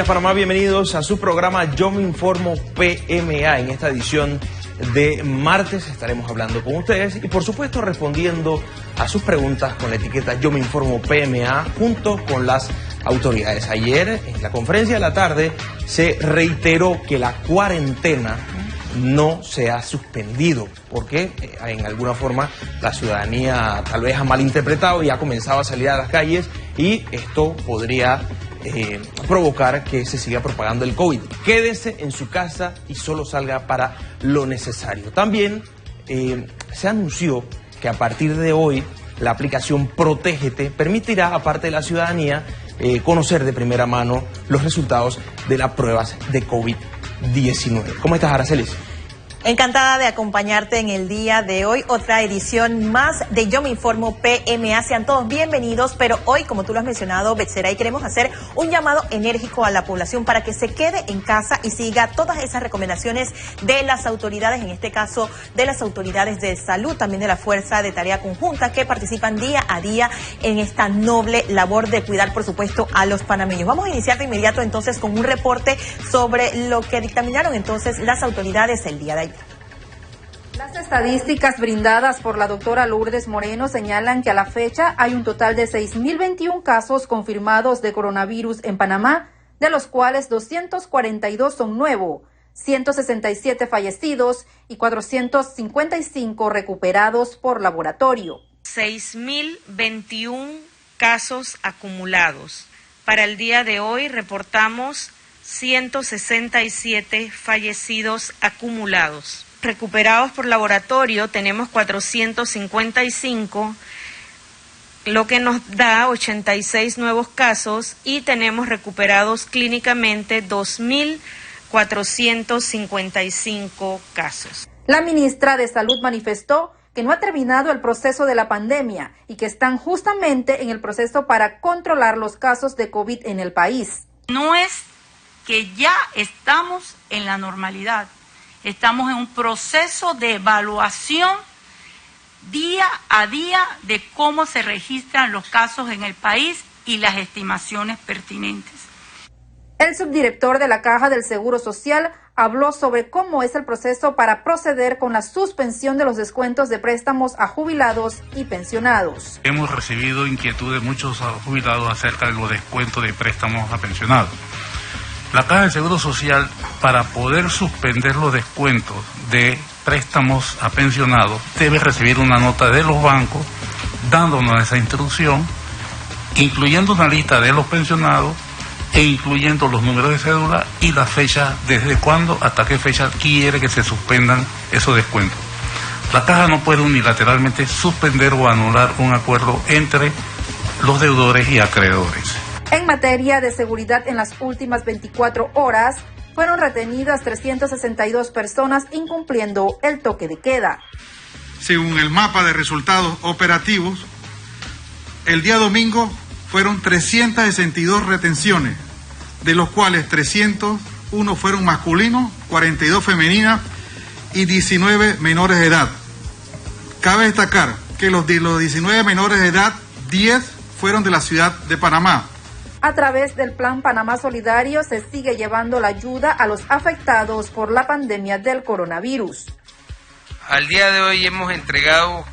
días, Panamá. Bienvenidos a su programa Yo Me Informo PMA. En esta edición de martes estaremos hablando con ustedes y, por supuesto, respondiendo a sus preguntas con la etiqueta Yo Me Informo PMA junto con las autoridades. Ayer, en la conferencia de la tarde, se reiteró que la cuarentena no se ha suspendido, porque en alguna forma la ciudadanía tal vez ha malinterpretado y ha comenzado a salir a las calles, y esto podría provocar que se siga propagando el COVID. Quédese en su casa y solo salga para lo necesario. También se anunció que a partir de hoy la aplicación Protégete permitirá, aparte de la ciudadanía, conocer de primera mano los resultados de las pruebas de COVID-19. ¿Cómo estás, Aracelis? Encantada de acompañarte en el día de hoy, otra edición más de Yo Me Informo PMA. Sean todos bienvenidos, pero hoy, como tú lo has mencionado, Betseray, queremos hacer un llamado enérgico a la población para que se quede en casa y siga todas esas recomendaciones de las autoridades, en este caso de las autoridades de salud, también de la Fuerza de Tarea Conjunta, que participan día a día en esta noble labor de cuidar, por supuesto, a los panameños. Vamos a iniciar de inmediato entonces con un reporte sobre lo que dictaminaron entonces las autoridades el día de ayer. Las estadísticas brindadas por la doctora Lourdes Moreno señalan que a la fecha hay un total de 6.021 casos confirmados de coronavirus en Panamá, de los cuales 242 son nuevos, 167 fallecidos y 455 recuperados por laboratorio. 6.021 casos acumulados. Para el día de hoy reportamos 167 fallecidos acumulados. Recuperados por laboratorio tenemos 455, lo que nos da 86 nuevos casos, y tenemos recuperados clínicamente 2.455 casos. La ministra de Salud manifestó que no ha terminado el proceso de la pandemia y que están justamente en el proceso para controlar los casos de COVID en el país. No es que ya estamos en la normalidad. Estamos en un proceso de evaluación día a día de cómo se registran los casos en el país y las estimaciones pertinentes. El subdirector de la Caja del Seguro Social habló sobre cómo es el proceso para proceder con la suspensión de los descuentos de préstamos a jubilados y pensionados. Hemos recibido inquietud de muchos jubilados acerca de los descuentos de préstamos a pensionados. La Caja del Seguro Social, para poder suspender los descuentos de préstamos a pensionados, debe recibir una nota de los bancos dándonos esa instrucción, incluyendo una lista de los pensionados e incluyendo los números de cédula y la fecha, desde cuándo hasta qué fecha quiere que se suspendan esos descuentos. La Caja no puede unilateralmente suspender o anular un acuerdo entre los deudores y acreedores. En materia de seguridad, en las últimas 24 horas fueron retenidas 362 personas incumpliendo el toque de queda. Según el mapa de resultados operativos, el día domingo fueron 362 retenciones, de los cuales 301 fueron masculinos, 42 femeninas y 19 menores de edad. Cabe destacar que de los 19 menores de edad, 10 fueron de la ciudad de Panamá. A través del Plan Panamá Solidario se sigue llevando la ayuda a los afectados por la pandemia del coronavirus. Al día de hoy hemos entregado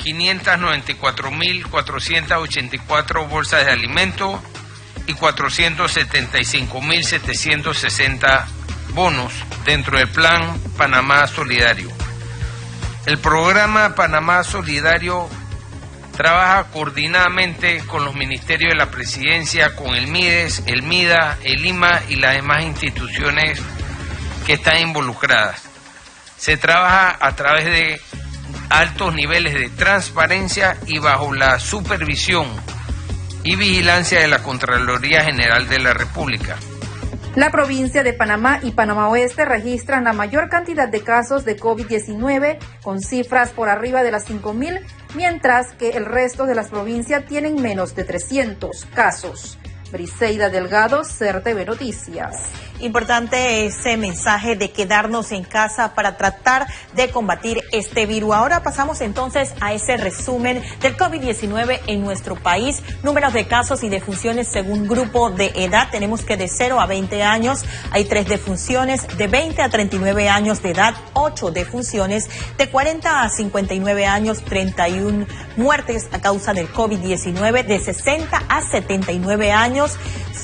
594.484 bolsas de alimento y 475.760 bonos dentro del Plan Panamá Solidario. El programa Panamá Solidario trabaja coordinadamente con los ministerios de la Presidencia, con el MIDES, el MIDA, el IMA y las demás instituciones que están involucradas. Se trabaja a través de altos niveles de transparencia y bajo la supervisión y vigilancia de la Contraloría General de la República. La provincia de Panamá y Panamá Oeste registran la mayor cantidad de casos de COVID-19, con cifras por arriba de las 5.000, mientras que el resto de las provincias tienen menos de 300 casos. Briseida Delgado, CERTV Noticias. Importante ese mensaje de quedarnos en casa para tratar de combatir este virus. Ahora pasamos entonces a ese resumen del COVID-19 en nuestro país. Números de casos y defunciones según grupo de edad. Tenemos que de 0 a 20 años hay 3 defunciones, de 20 a 39 años de edad 8 defunciones, de 40 a 59 años 31 muertes a causa del COVID-19, de 60 a 79 años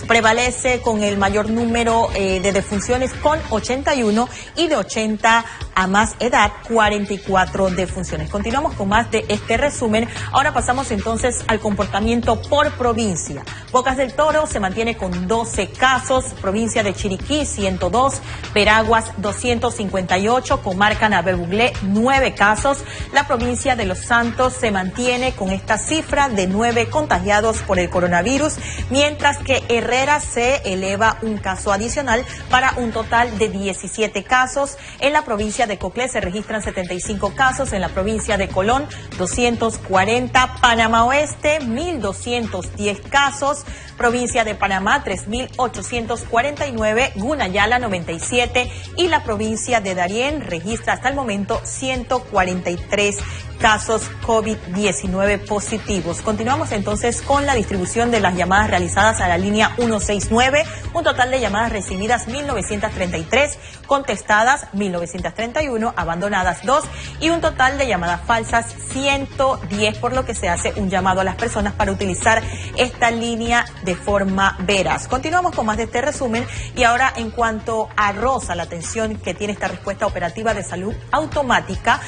prevalece con el mayor número de defunciones con 81 y de 80 a más edad 44 defunciones. Continuamos con más de este resumen. Ahora pasamos entonces al comportamiento por provincia. Bocas del Toro se mantiene con 12 casos, provincia de Chiriquí 102, Veraguas 258, comarca Nave Buglé 9 casos. La provincia de Los Santos se mantiene con esta cifra de 9 contagiados por el coronavirus, mientras que Herrera se eleva un caso adicional para un total de 17 casos. En la provincia de Coclé se registran 75 casos, en la provincia de Colón 240, Panamá Oeste 1.210 casos, provincia de Panamá 3.849, Gunayala 97 y la provincia de Darién registra hasta el momento 143 casos COVID-19 positivos. Continuamos entonces con la distribución de las llamadas realizadas a la línea 169, un total de llamadas recibidas 1.933, contestadas 1.931, abandonadas 2 y un total de llamadas falsas 110, por lo que se hace un llamado a las personas para utilizar esta línea de forma veraz. Continuamos con más de este resumen y ahora en cuanto a Rosa, la atención que tiene esta respuesta operativa de salud automática,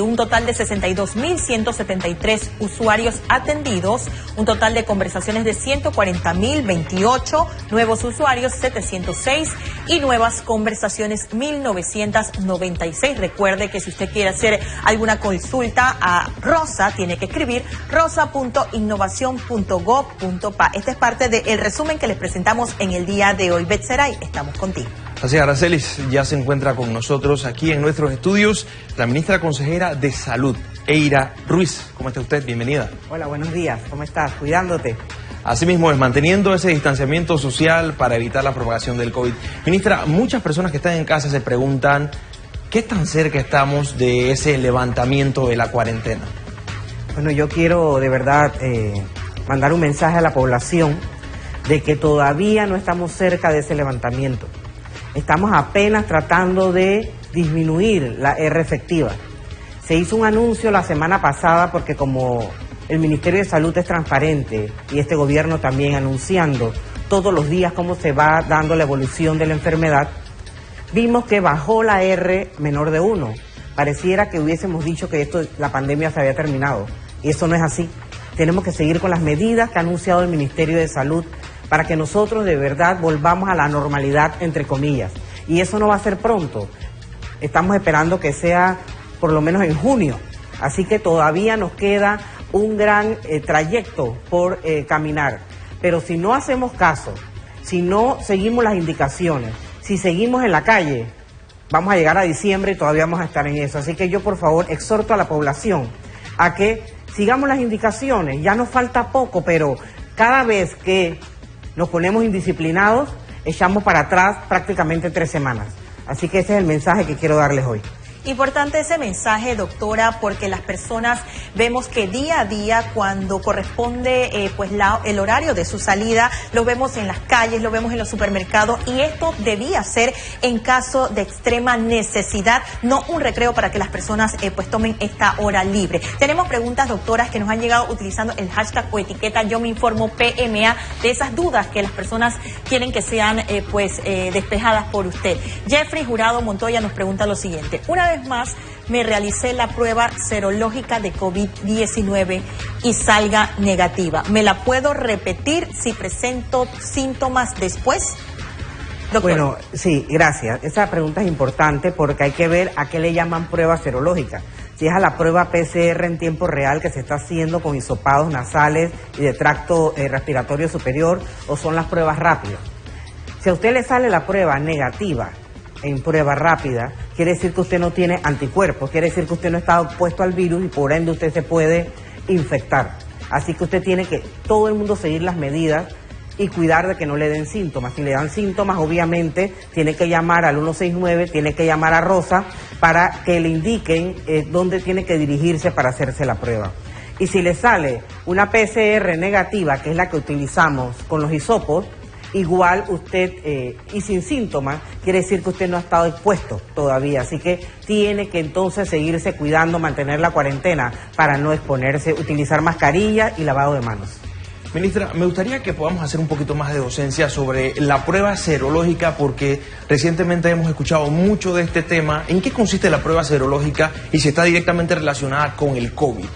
un total de 62.173 usuarios atendidos, un total de conversaciones de 140.028, nuevos usuarios 706 y nuevas conversaciones 1.996. Recuerde que si usted quiere hacer alguna consulta a Rosa, tiene que escribir rosa.innovacion.gov.pa. Este es parte del resumen que les presentamos en el día de hoy. Betseray, estamos contigo. Así es, Aracelis, ya se encuentra con nosotros aquí en nuestros estudios la ministra consejera de Salud, Eira Ruiz. ¿Cómo está usted? Bienvenida. Hola, buenos días. ¿Cómo estás? Cuidándote. Asimismo, es manteniendo ese distanciamiento social para evitar la propagación del COVID. Ministra, muchas personas que están en casa se preguntan ¿qué tan cerca estamos de ese levantamiento de la cuarentena? Bueno, yo quiero de verdad mandar un mensaje a la población de que todavía no estamos cerca de ese levantamiento. Estamos apenas tratando de disminuir la R efectiva. Se hizo un anuncio la semana pasada porque como el Ministerio de Salud es transparente y este gobierno también anunciando todos los días cómo se va dando la evolución de la enfermedad, vimos que bajó la R menor de 1. Pareciera que hubiésemos dicho que la pandemia se había terminado y eso no es así. Tenemos que seguir con las medidas que ha anunciado el Ministerio de Salud para que nosotros de verdad volvamos a la normalidad, entre comillas. Y eso no va a ser pronto. Estamos esperando que sea por lo menos en junio. Así que todavía nos queda un gran trayecto por caminar. Pero si no hacemos caso, si no seguimos las indicaciones, si seguimos en la calle, vamos a llegar a diciembre y todavía vamos a estar en eso. Así que yo, por favor, exhorto a la población a que sigamos las indicaciones. Ya nos falta poco, pero cada vez que nos ponemos indisciplinados, echamos para atrás prácticamente 3 semanas. Así que ese es el mensaje que quiero darles hoy. Importante ese mensaje, doctora, porque las personas vemos que día a día, cuando corresponde el horario de su salida, lo vemos en las calles, lo vemos en los supermercados, y esto debía ser en caso de extrema necesidad, no un recreo para que las personas tomen esta hora libre. Tenemos preguntas, doctoras, que nos han llegado utilizando el hashtag o etiqueta Yo Me Informo PMA, de esas dudas que las personas quieren que sean despejadas por usted. Jeffrey Jurado Montoya nos pregunta lo siguiente: una vez más me realicé la prueba serológica de COVID-19 y salga negativa. ¿Me la puedo repetir si presento síntomas después? Doctor. Bueno, sí, gracias. Esa pregunta es importante porque hay que ver a qué le llaman prueba serológica. Si es a la prueba PCR en tiempo real que se está haciendo con hisopados nasales y de tracto respiratorio superior, o son las pruebas rápidas. Si a usted le sale la prueba negativa en prueba rápida, quiere decir que usted no tiene anticuerpos, quiere decir que usted no está expuesto al virus y por ende usted se puede infectar. Así que usted tiene que, todo el mundo, seguir las medidas y cuidar de que no le den síntomas. Si le dan síntomas, obviamente, tiene que llamar al 169, tiene que llamar a Rosa para que le indiquen dónde tiene que dirigirse para hacerse la prueba. Y si le sale una PCR negativa, que es la que utilizamos con los hisopos, igual usted, y sin síntomas, quiere decir que usted no ha estado expuesto todavía, así que tiene que entonces seguirse cuidando, mantener la cuarentena para no exponerse, utilizar mascarilla y lavado de manos. Ministra, me gustaría que podamos hacer un poquito más de docencia sobre la prueba serológica, porque recientemente hemos escuchado mucho de este tema. ¿En qué consiste la prueba serológica y si está directamente relacionada con el COVID?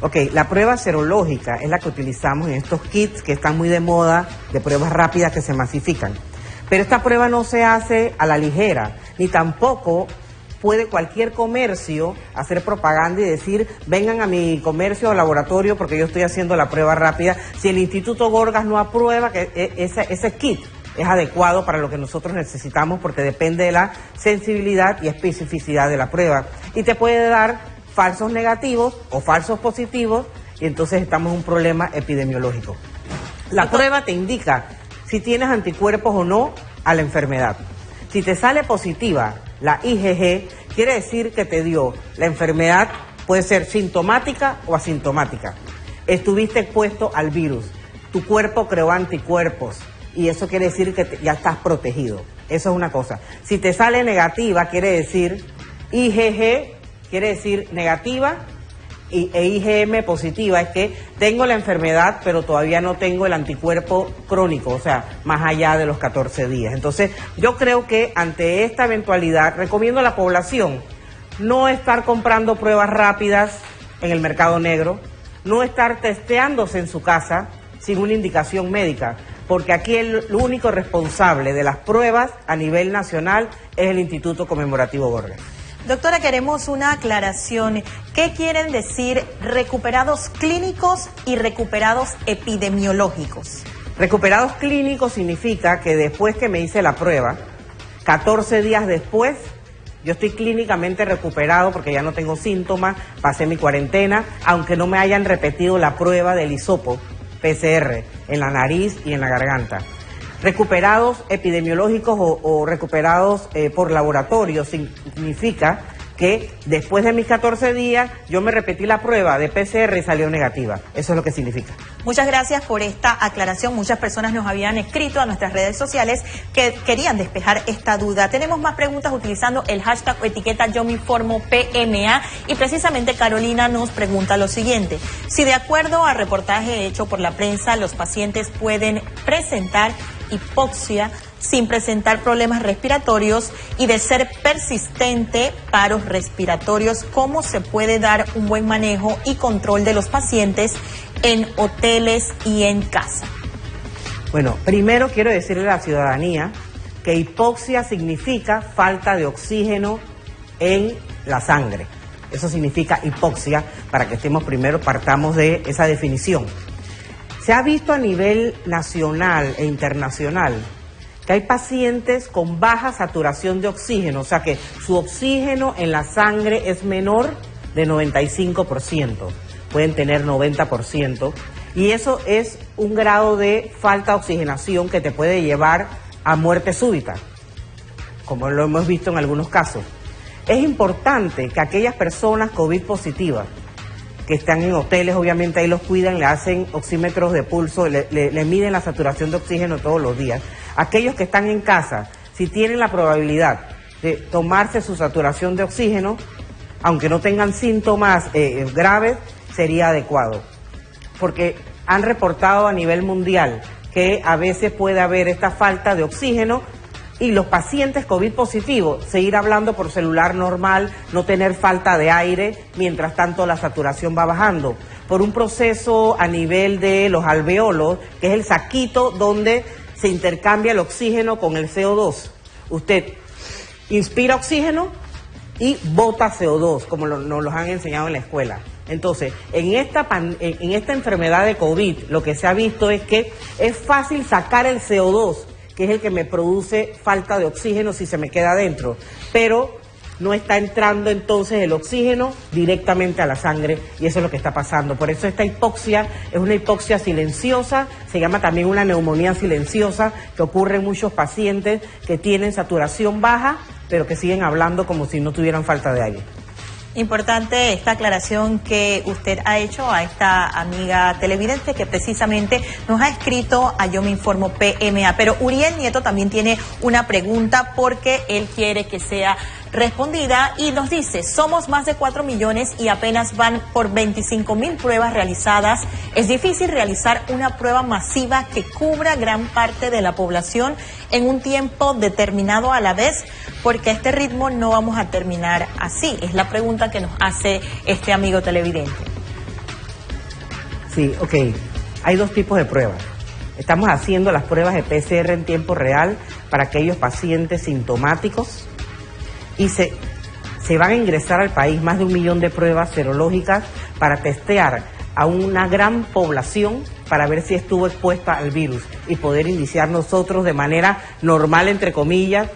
Ok, la prueba serológica es la que utilizamos en estos kits que están muy de moda, de pruebas rápidas que se masifican. Pero esta prueba no se hace a la ligera, ni tampoco puede cualquier comercio hacer propaganda y decir, vengan a mi comercio o laboratorio porque yo estoy haciendo la prueba rápida, si el Instituto Gorgas no aprueba que ese kit es adecuado para lo que nosotros necesitamos, porque depende de la sensibilidad y especificidad de la prueba. Y te puede dar falsos negativos o falsos positivos, y entonces estamos en un problema epidemiológico. La prueba te indica si tienes anticuerpos o no a la enfermedad. Si te sale positiva la IgG, quiere decir que te dio la enfermedad, puede ser sintomática o asintomática. Estuviste expuesto al virus, tu cuerpo creó anticuerpos y eso quiere decir que ya estás protegido. Eso es una cosa. Si te sale negativa, quiere decir IgG, quiere decir negativa, e IgM positiva, es que tengo la enfermedad, pero todavía no tengo el anticuerpo crónico, o sea, más allá de los 14 días. Entonces, yo creo que ante esta eventualidad, recomiendo a la población no estar comprando pruebas rápidas en el mercado negro, no estar testeándose en su casa sin una indicación médica, porque aquí el único responsable de las pruebas a nivel nacional es el Instituto Conmemorativo Gorgas. Doctora, queremos una aclaración. ¿Qué quieren decir recuperados clínicos y recuperados epidemiológicos? Recuperados clínicos significa que después que me hice la prueba, 14 días después, yo estoy clínicamente recuperado porque ya no tengo síntomas, pasé mi cuarentena, aunque no me hayan repetido la prueba del hisopo PCR en la nariz y en la garganta. Recuperados epidemiológicos o recuperados por laboratorio significa que después de mis 14 días yo me repetí la prueba de PCR y salió negativa. Eso es lo que significa. Muchas gracias por esta aclaración. Muchas personas nos habían escrito a nuestras redes sociales que querían despejar esta duda. Tenemos más preguntas utilizando el hashtag o etiqueta Yo Me Informo PMA, y precisamente Carolina nos pregunta lo siguiente: si de acuerdo al reportaje hecho por la prensa, los pacientes pueden presentar hipoxia sin presentar problemas respiratorios y de ser persistente paros respiratorios, ¿cómo se puede dar un buen manejo y control de los pacientes en hoteles y en casa? Bueno, primero quiero decirle a la ciudadanía que hipoxia significa falta de oxígeno en la sangre. Eso significa hipoxia, para que estemos primero, partamos de esa definición. Se ha visto a nivel nacional e internacional que hay pacientes con baja saturación de oxígeno, o sea que su oxígeno en la sangre es menor de 95%, pueden tener 90%, y eso es un grado de falta de oxigenación que te puede llevar a muerte súbita, como lo hemos visto en algunos casos. Es importante que aquellas personas COVID positivas que están en hoteles, obviamente ahí los cuidan, le hacen oxímetros de pulso, le miden la saturación de oxígeno todos los días. Aquellos que están en casa, si tienen la probabilidad de tomarse su saturación de oxígeno, aunque no tengan síntomas graves, sería adecuado. Porque han reportado a nivel mundial que a veces puede haber esta falta de oxígeno, y los pacientes COVID positivos, seguir hablando por celular normal, no tener falta de aire, mientras tanto la saturación va bajando, por un proceso a nivel de los alveolos, que es el saquito donde se intercambia el oxígeno con el CO2. Usted inspira oxígeno y bota CO2, como nos los han enseñado en la escuela. Entonces, en esta enfermedad de COVID, lo que se ha visto es que es fácil sacar el CO2, que es el que me produce falta de oxígeno si se me queda adentro. Pero no está entrando entonces el oxígeno directamente a la sangre, y eso es lo que está pasando. Por eso esta hipoxia es una hipoxia silenciosa, se llama también una neumonía silenciosa, que ocurre en muchos pacientes que tienen saturación baja, pero que siguen hablando como si no tuvieran falta de aire. Importante esta aclaración que usted ha hecho a esta amiga televidente que precisamente nos ha escrito a Yo Me Informo PMA. Pero Uriel Nieto también tiene una pregunta porque él quiere que sea respondida y nos dice: somos más de 4 millones y apenas van por 25,000 pruebas realizadas. Es difícil realizar una prueba masiva que cubra gran parte de la población en un tiempo determinado a la vez, porque a este ritmo no vamos a terminar así. Es la pregunta que nos hace este amigo televidente. Sí, ok. Hay dos tipos de pruebas. Estamos haciendo las pruebas de PCR en tiempo real para aquellos pacientes sintomáticos y se van a ingresar al país más de 1 millón de pruebas serológicas para testear a una gran población para ver si estuvo expuesta al virus y poder iniciar nosotros de manera normal, entre comillas,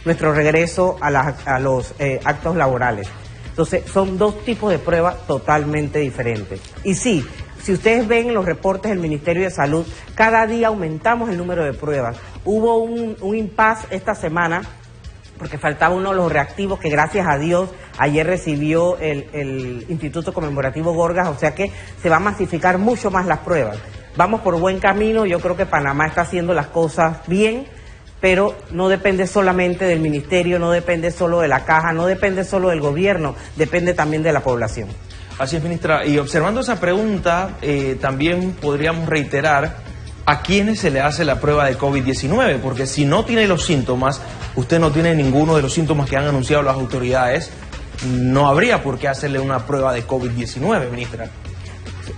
nuestro regreso a los actos laborales. Entonces, son dos tipos de pruebas totalmente diferentes. Y sí, si ustedes ven los reportes del Ministerio de Salud, cada día aumentamos el número de pruebas. Hubo un impasse esta semana porque faltaba uno de los reactivos que, gracias a Dios, ayer recibió el Instituto Conmemorativo Gorgas, o sea que se va a masificar mucho más las pruebas. Vamos por buen camino, yo creo que Panamá está haciendo las cosas bien, pero no depende solamente del ministerio, no depende solo de la caja, no depende solo del gobierno, depende también de la población. Así es, ministra. Y observando esa pregunta, también podríamos reiterar a quiénes se le hace la prueba de COVID-19, porque si no tiene los síntomas, usted no tiene ninguno de los síntomas que han anunciado las autoridades, no habría por qué hacerle una prueba de COVID-19, ministra.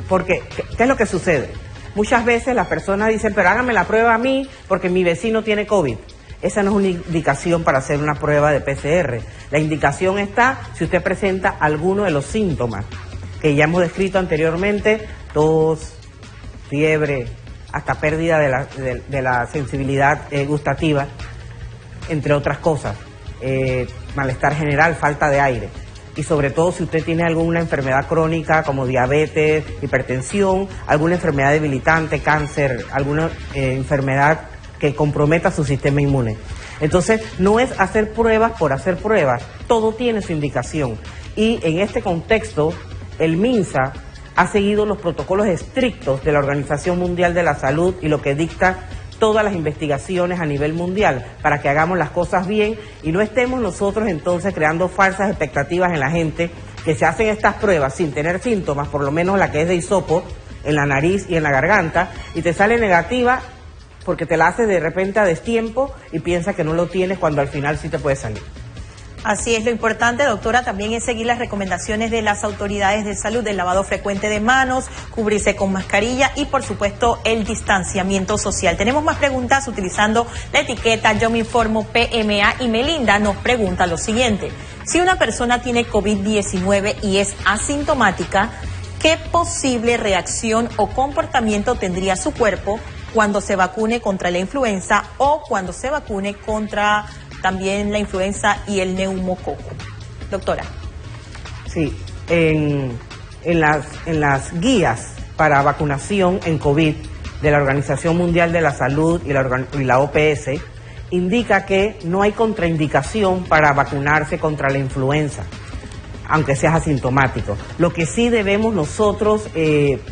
Porque, ¿qué es lo que sucede? Muchas veces las personas dicen, pero hágame la prueba a mí porque mi vecino tiene COVID. Esa no es una indicación para hacer una prueba de PCR. La indicación está si usted presenta alguno de los síntomas que ya hemos descrito anteriormente: tos, fiebre, hasta pérdida de la sensibilidad gustativa, entre otras cosas, malestar general, falta de aire. Y sobre todo si usted tiene alguna enfermedad crónica como diabetes, hipertensión, alguna enfermedad debilitante, cáncer, alguna enfermedad que comprometa su sistema inmune. Entonces, no es hacer pruebas por hacer pruebas, todo tiene su indicación. Y en este contexto, el MINSA ha seguido los protocolos estrictos de la Organización Mundial de la Salud y lo que dicta todas las investigaciones a nivel mundial para que hagamos las cosas bien y no estemos nosotros entonces creando falsas expectativas en la gente que se hacen estas pruebas sin tener síntomas, por lo menos la que es de hisopo en la nariz y en la garganta, y te sale negativa porque te la haces de repente a destiempo y piensas que no lo tienes cuando al final sí te puede salir. Así es, lo importante, doctora, también es seguir las recomendaciones de las autoridades de salud, del lavado frecuente de manos, cubrirse con mascarilla y, por supuesto, el distanciamiento social. Tenemos más preguntas utilizando la etiqueta Yo Me Informo PMA y Melinda nos pregunta lo siguiente: si una persona tiene COVID-19 y es asintomática, ¿qué posible reacción o comportamiento tendría su cuerpo cuando se vacune contra la influenza o cuando se vacune contra también la influenza y el neumococo? Doctora. Sí, en las guías para vacunación en COVID de la Organización Mundial de la Salud y la OPS, indica que no hay contraindicación para vacunarse contra la influenza, aunque seas asintomático. Lo que sí debemos nosotros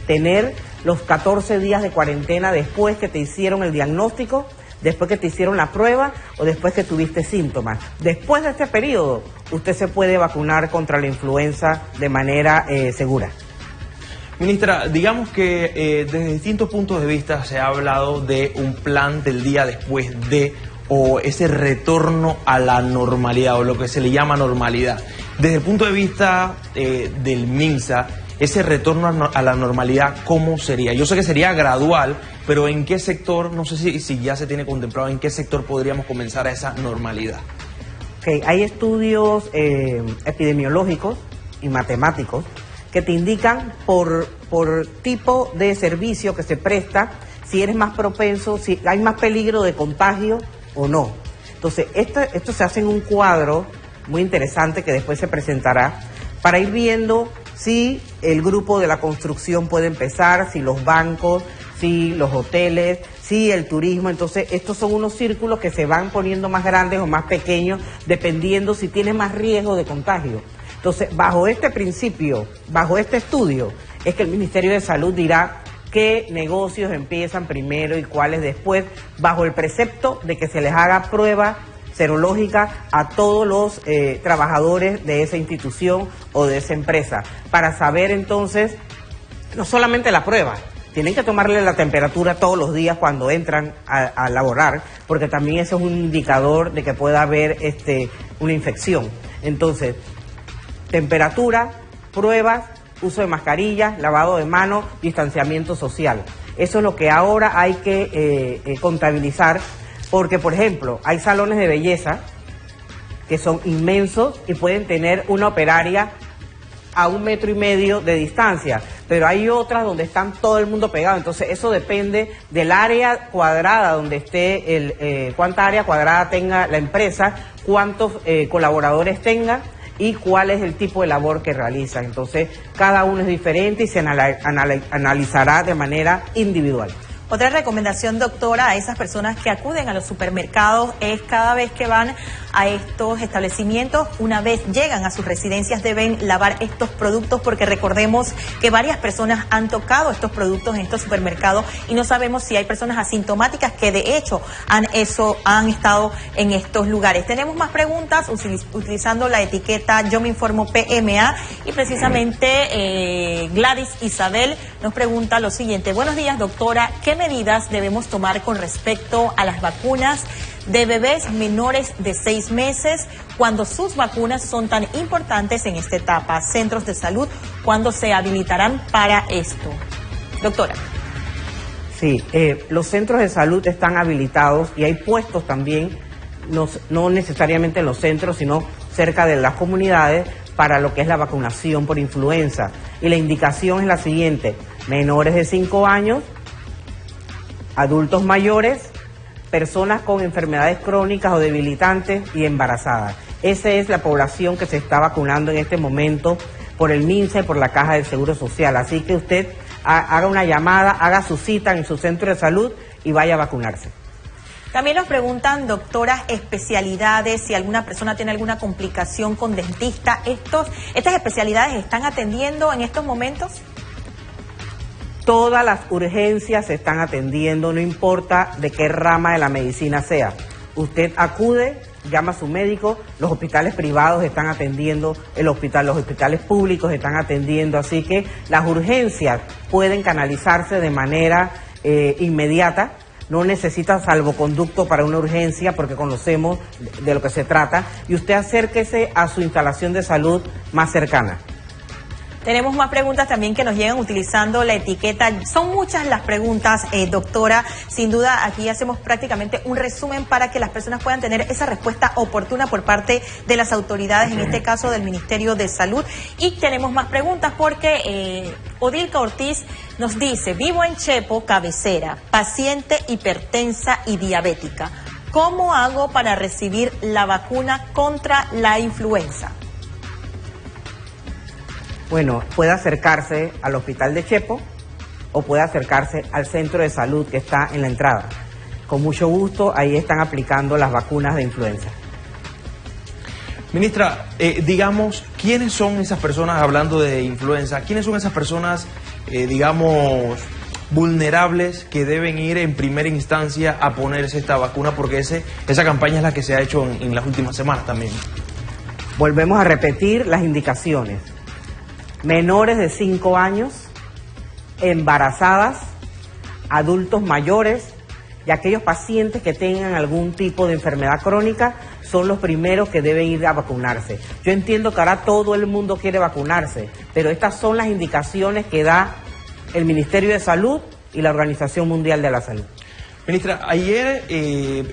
tener los 14 días de cuarentena después que te hicieron el diagnóstico, después que te hicieron la prueba o después que tuviste síntomas. Después de este periodo, usted se puede vacunar contra la influenza de manera segura. Ministra, digamos que desde distintos puntos de vista se ha hablado de un plan del día después de, o ese retorno a la normalidad, o lo que se le llama normalidad. Desde el punto de vista del MINSA, ese retorno a la normalidad, ¿cómo sería? Yo sé que sería gradual, pero ¿en qué sector? No sé si ya se tiene contemplado en qué sector podríamos comenzar a esa normalidad. Okay, hay estudios epidemiológicos y matemáticos que te indican por tipo de servicio que se presta, si eres más propenso, si hay más peligro de contagio o no. Entonces, esto se hace en un cuadro muy interesante que después se presentará para ir viendo si el grupo de la construcción puede empezar, si los bancos, si los hoteles, si el turismo. Entonces estos son unos círculos que se van poniendo más grandes o más pequeños dependiendo si tiene más riesgo de contagio. Entonces, bajo este principio, bajo este estudio, es que el Ministerio de Salud dirá qué negocios empiezan primero y cuáles después, bajo el precepto de que se les haga prueba serológica a todos los trabajadores de esa institución o de esa empresa, para saber entonces, no solamente la prueba, tienen que tomarle la temperatura todos los días cuando entran a laborar, porque también eso es un indicador de que pueda haber una infección. Entonces, temperatura, pruebas, uso de mascarillas, lavado de manos, distanciamiento social. Eso es lo que ahora hay que contabilizar, porque, por ejemplo, hay salones de belleza que son inmensos y pueden tener una operaria a 1,5 metros de distancia, pero hay otras donde están todo el mundo pegado. Entonces eso depende del área cuadrada donde esté, cuánta área cuadrada tenga la empresa, cuántos colaboradores tenga y cuál es el tipo de labor que realizan. Entonces cada uno es diferente y se analizará de manera individual. Otra recomendación, doctora, a esas personas que acuden a los supermercados es cada vez que van a estos establecimientos, una vez llegan a sus residencias deben lavar estos productos, porque recordemos que varias personas han tocado estos productos en estos supermercados y no sabemos si hay personas asintomáticas que de hecho han estado en estos lugares. Tenemos más preguntas utilizando la etiqueta Yo Me Informo PMA y precisamente Gladys Isabel nos pregunta lo siguiente. Buenos días, doctora. ¿Qué medidas debemos tomar con respecto a las vacunas de bebés menores de 6 meses cuando sus vacunas son tan importantes en esta etapa? Centros de salud, ¿cuándo se habilitarán para esto? Doctora. Sí, los centros de salud están habilitados y hay puestos también, no necesariamente en los centros, sino cerca de las comunidades para lo que es la vacunación por influenza. Y la indicación es la siguiente: menores de 5 años, adultos mayores, personas con enfermedades crónicas o debilitantes y embarazadas. Esa es la población que se está vacunando en este momento por el MINSA y por la Caja del Seguro Social. Así que usted haga una llamada, haga su cita en su centro de salud y vaya a vacunarse. También nos preguntan, doctoras, especialidades, si alguna persona tiene alguna complicación con dentista. ¿Estas especialidades están atendiendo en estos momentos? Todas las urgencias se están atendiendo, no importa de qué rama de la medicina sea. Usted acude, llama a su médico, los hospitales privados están atendiendo, los hospitales públicos están atendiendo, así que las urgencias pueden canalizarse de manera inmediata. No necesita salvoconducto para una urgencia porque conocemos de lo que se trata, y usted acérquese a su instalación de salud más cercana. Tenemos más preguntas también que nos llegan utilizando la etiqueta. Son muchas las preguntas, doctora. Sin duda, aquí hacemos prácticamente un resumen para que las personas puedan tener esa respuesta oportuna por parte de las autoridades, en este caso del Ministerio de Salud. Y tenemos más preguntas porque Odilka Ortiz nos dice: vivo en Chepo, Cabecera, paciente hipertensa y diabética. ¿Cómo hago para recibir la vacuna contra la influenza? Bueno, puede acercarse al hospital de Chepo o puede acercarse al centro de salud que está en la entrada. Con mucho gusto, ahí están aplicando las vacunas de influenza. Ministra, digamos, ¿quiénes son esas personas, hablando de influenza, quiénes son esas personas, digamos, vulnerables que deben ir en primera instancia a ponerse esta vacuna? Porque esa campaña es la que se ha hecho en las últimas semanas también. Volvemos a repetir las indicaciones. Menores de 5 años, embarazadas, adultos mayores y aquellos pacientes que tengan algún tipo de enfermedad crónica son los primeros que deben ir a vacunarse. Yo entiendo que ahora todo el mundo quiere vacunarse, pero estas son las indicaciones que da el Ministerio de Salud y la Organización Mundial de la Salud. Ministra, ayer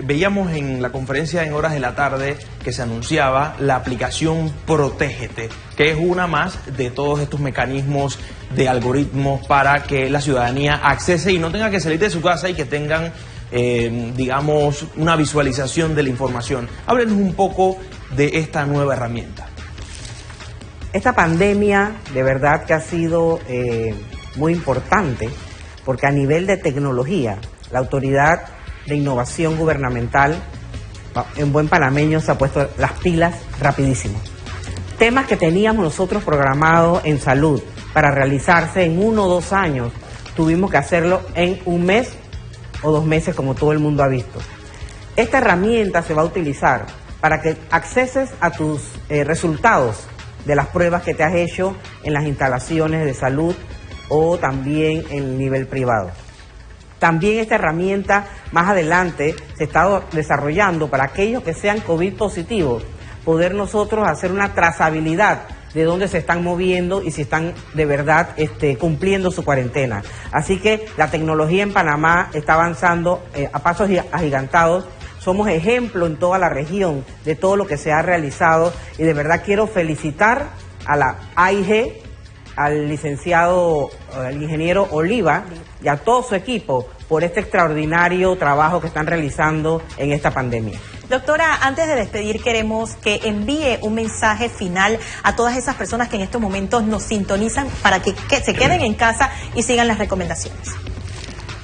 veíamos en la conferencia en horas de la tarde que se anunciaba la aplicación Protégete, que es una más de todos estos mecanismos de algoritmos para que la ciudadanía accese y no tenga que salir de su casa y que tengan, digamos, una visualización de la información. Háblenos un poco de esta nueva herramienta? Esta pandemia de verdad que ha sido muy importante, porque a nivel de tecnología, la Autoridad de Innovación Gubernamental, en buen panameño, se ha puesto las pilas rapidísimo. Temas que teníamos nosotros programados en salud para realizarse en 1 o 2 años, tuvimos que hacerlo en 1 mes o 2 meses, como todo el mundo ha visto. Esta herramienta se va a utilizar para que acceses a tus resultados de las pruebas que te has hecho en las instalaciones de salud o también en el nivel privado. También esta herramienta más adelante se está desarrollando para aquellos que sean COVID positivos, poder nosotros hacer una trazabilidad de dónde se están moviendo y si están de verdad cumpliendo su cuarentena. Así que la tecnología en Panamá está avanzando a pasos agigantados. Somos ejemplo en toda la región de todo lo que se ha realizado y de verdad quiero felicitar a la AIG, al licenciado, al ingeniero Oliva y a todo su equipo por este extraordinario trabajo que están realizando en esta pandemia. Doctora, antes de despedir queremos que envíe un mensaje final a todas esas personas que en estos momentos nos sintonizan para que se queden en casa y sigan las recomendaciones.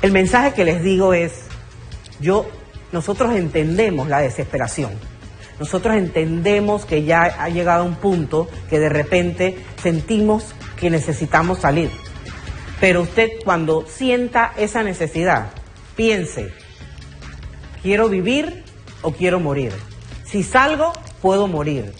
El mensaje que les digo es, nosotros entendemos la desesperación. Nosotros entendemos que ya ha llegado a un punto que de repente sentimos que necesitamos salir. Pero usted cuando sienta esa necesidad, piense, ¿quiero vivir o quiero morir? Si salgo, puedo morir.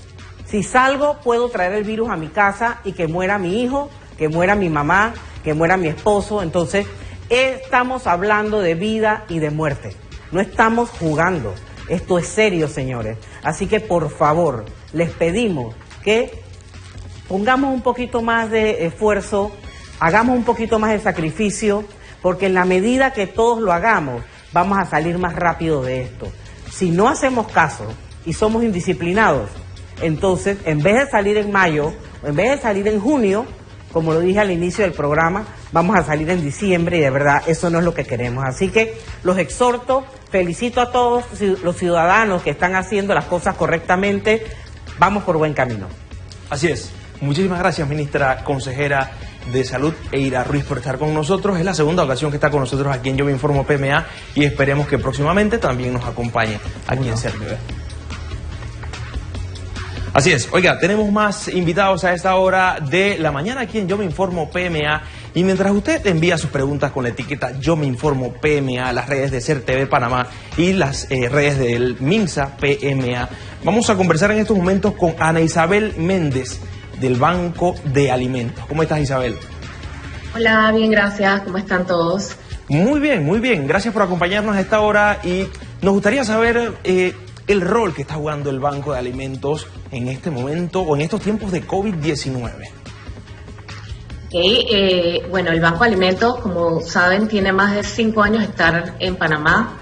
Si salgo, puedo traer el virus a mi casa y que muera mi hijo, que muera mi mamá, que muera mi esposo. Entonces, estamos hablando de vida y de muerte. No estamos jugando. Esto es serio, señores. Así que, por favor, les pedimos que pongamos un poquito más de esfuerzo, hagamos un poquito más de sacrificio, porque en la medida que todos lo hagamos, vamos a salir más rápido de esto. Si no hacemos caso y somos indisciplinados, entonces, en vez de salir en mayo, o en vez de salir en junio, como lo dije al inicio del programa, vamos a salir en diciembre y de verdad eso no es lo que queremos. Así que los exhorto, felicito a todos los ciudadanos que están haciendo las cosas correctamente, vamos por buen camino. Así es. Muchísimas gracias, ministra consejera de Salud, Eira Ruiz, por estar con nosotros. Es la segunda ocasión que está con nosotros aquí en Yo Me Informo PMA y esperemos que próximamente también nos acompañe aquí en CERTV. Así es. Oiga, tenemos más invitados a esta hora de la mañana aquí en Yo Me Informo PMA. Y mientras usted envía sus preguntas con la etiqueta Yo Me Informo PMA a las redes de CERTV Panamá y las redes del MINSA PMA, vamos a conversar en estos momentos con Ana Isabel Méndez del Banco de Alimentos. ¿Cómo estás, Isabel? Hola, bien, gracias. ¿Cómo están todos? Muy bien, muy bien. Gracias por acompañarnos a esta hora y nos gustaría saber el rol que está jugando el Banco de Alimentos en este momento o en estos tiempos de COVID-19. Bueno, el Banco de Alimentos, como saben, tiene más de 5 años de estar en Panamá.